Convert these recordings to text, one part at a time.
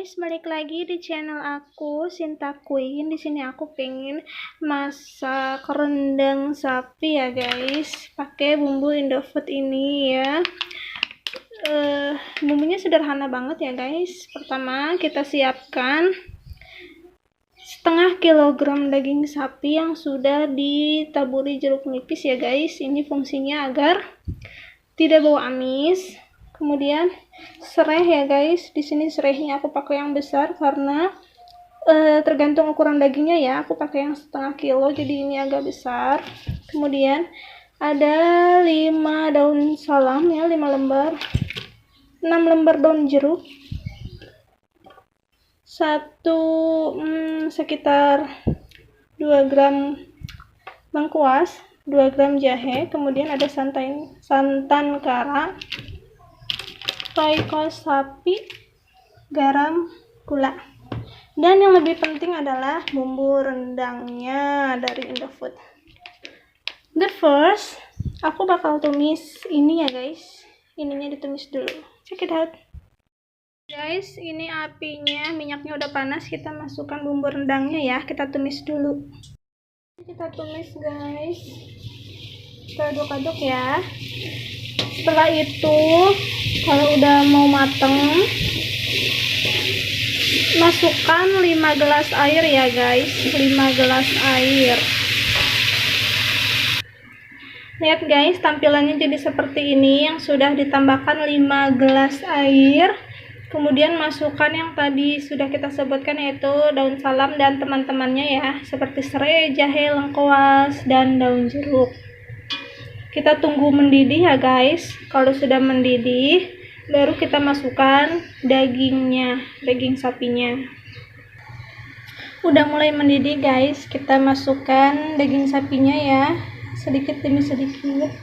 Guys, balik lagi di channel aku, Sinta Queen. Di sini aku pengen masak rendang sapi ya guys, pakai bumbu Indofood ini ya. Bumbunya sederhana banget ya guys. Pertama kita siapkan setengah kilogram daging sapi yang sudah ditaburi jeruk nipis ya guys. Ini fungsinya agar tidak bau amis. Kemudian serai ya guys, di sini serainya aku pakai yang besar karena tergantung ukuran dagingnya ya, aku pakai yang setengah kilo jadi ini agak besar. Kemudian ada 5 daun salam ya, 5 lembar, 6 lembar daun jeruk, sekitar 2 gram lengkuas, 2 gram jahe, kemudian ada santan kara, royco sapi, garam, gula, dan yang lebih penting adalah bumbu rendangnya dari Indofood. The first, aku bakal tumis ini ya guys, ininya ditumis dulu, check it out guys. Ini apinya, minyaknya udah panas, kita masukkan bumbu rendangnya ya, kita tumis dulu. Kita tumis guys, kita aduk-aduk ya. Setelah itu kalau udah mau mateng, masukkan 5 gelas air ya guys, 5 gelas air. Lihat guys, tampilannya jadi seperti ini, yang sudah ditambahkan 5 gelas air. Kemudian masukkan yang tadi sudah kita sebutkan, yaitu daun salam dan teman-temannya ya, seperti serai, jahe, lengkuas, dan daun jeruk. Kita tunggu mendidih ya guys. Kalau sudah mendidih, baru kita masukkan dagingnya, daging sapinya. Udah mulai mendidih guys, kita masukkan daging sapinya ya, sedikit demi sedikit.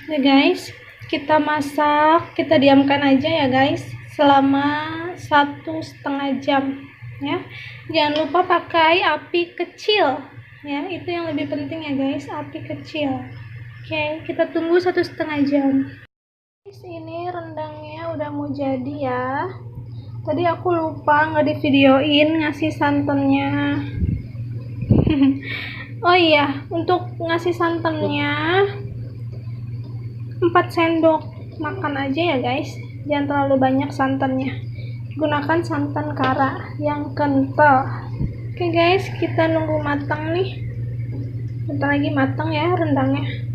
Ya guys, kita masak, kita diamkan aja ya guys selama 1,5 jam ya. Jangan lupa pakai api kecil ya, itu yang lebih penting ya guys, api kecil. Oke, kita tunggu 1,5 jam. Guys, ini rendangnya udah mau jadi ya. Tadi aku lupa nggak di videoin ngasih santannya. Oh iya, untuk ngasih santannya 4 sendok makan aja ya guys, jangan terlalu banyak santannya, gunakan santan kara yang kental. Oke guys, kita nunggu matang nih, bentar lagi matang ya rendangnya.